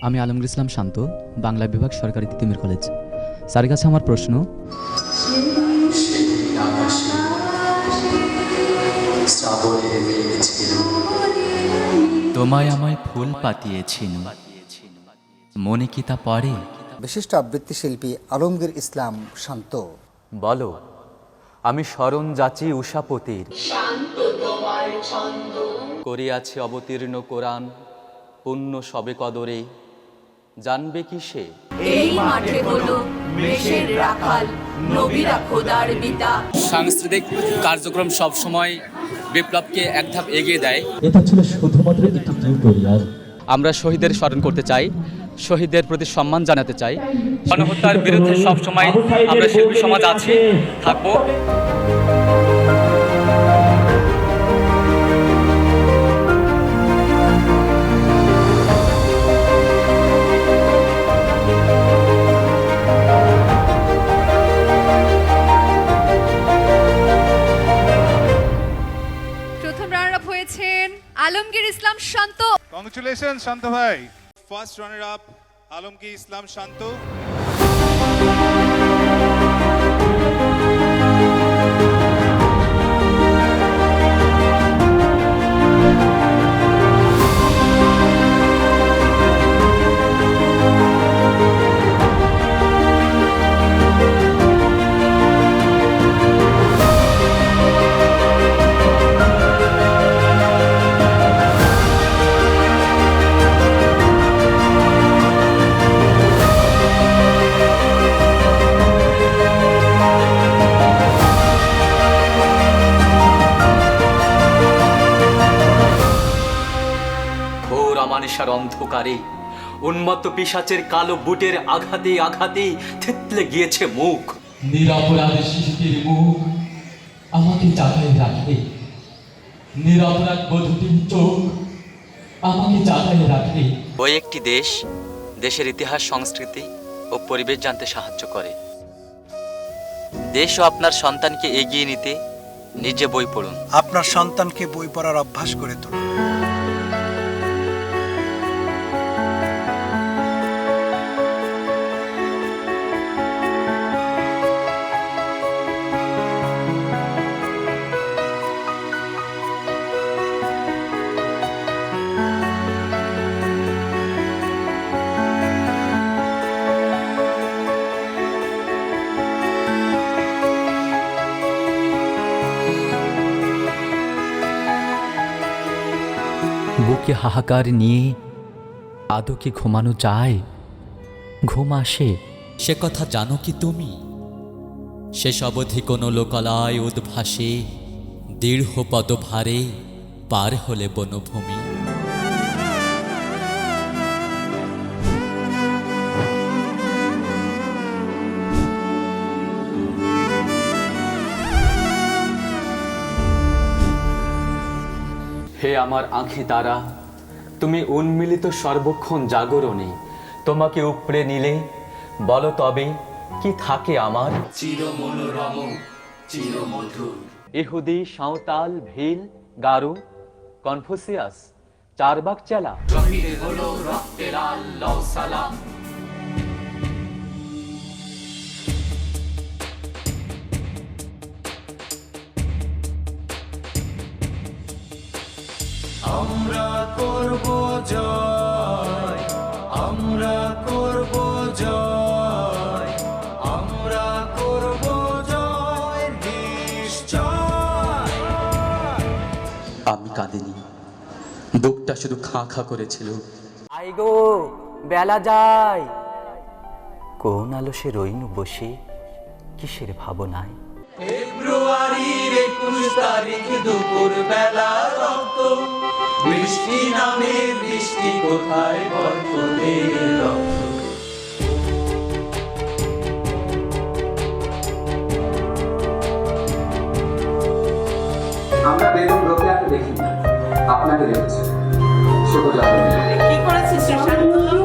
আমি আলমগীর ইসলাম শান্ত, বাংলা বিভাগ, সরকারি তিতুমির কলেজ। স্যারের কাছে আমার প্রশ্ন, তোমায় আমায় ফুল পাতিয়েছিল, মনে কি তা পড়ে? বিশিষ্ট আবৃত্তি শিল্পী আলমগীর ইসলাম শান্ত। বলো, আমি স্মরণ যাচি উষাপতির, করিয়াছে অবতীর্ণ কোরআন, পুণ্য সবে কদরে, জানবে কি সে? এই মাঠে হলো মেষের রাখাল, নবীরা খোদার বিতা। সাংস্কৃতিক কার্যক্রম সব সময় বিপ্লবকে এক ধাপ এগিয়ে দেয়। এটা ছিল শুধুমাত্র একটি টিউটোরিয়াল। আমরা শহীদদের স্মরণ করতে চাই, শহীদদের প্রতি সম্মান জানাতে চাই। গণহত্যার বিরুদ্ধে সব সময় আমরা শিল্পী সমাজ আছি, থাকবো। প্রথম রানার আপ হয়েছেন আলমগীর ইসলাম শান্ত। কংগ্রেচুলেশন শান্ত ভাই। ফার্স্ট রানার আপ আলমগীর ইসলাম শান্ত। ঘোর অমানিসার অন্ধকারে উন্মত্ত পিশাচের কালো বুটের আঘাতে আঘাতে থেতলে গিয়েছে মুখ। নিরপরাধ শিশুটির মুখ আমাকে চাঁদায় রাখে, নিরপরাধ বধূটির চোখ আমাকে চাঁদায় রাখে। বই একটি দেশ, দেশের ইতিহাস, সংস্কৃতি ও পরিবেশ জানতে সাহায্য করে। দেশ ও আপনার সন্তানকে এগিয়ে নিতে নিজে বই পড়ুন। আপনার সন্তানকে বই পড়ার অভ্যাস করে তুলুন। বুকে হাহাকার নিয়ে আদৌ কি ঘুমানো যায়? ঘুম আসে, সে কথা জানো কি তুমি? শেষ অবধি কোনো লোকালয় উদ্ভাসে, দৃঢ় পদভারে পার হলে বনভূমি। হে আমার আঁখি তারা, তুমি উন্মিলিত সর্বক্ষণ জাগরণে, তোমাকে উপড়ে নিলে বলো তবে কি থাকে আমার? চির মনোরম, চির মধুর। ইহুদি, সাঁওতাল, ভিল, গারো, কনফুসিয়াস, চারবাক চেলা, হলো রক্তে লাল লও সালাম। আমরা করব জয়, আমরা করব জয়, আমরা করব জয় নিশ্চয়। আমি কাঁদিনি, বুকটা শুধু খাঁ খাঁ করেছিল। আই গো বেলা যায়, কোন আলো সে রইনু বসে, কিসের ভাবনায়। ফেব্রুয়ারির 21 তারিখ দুপুর বেলা রক্ত, বৃষ্টি নামে বৃষ্টি কোথায় বরফের রক্ত। আমরা বেগম রোকেয়াকে দেখি, আপনাকে দেখেছি। শুভ জন্মদিন। কি করেছিস শান্ত?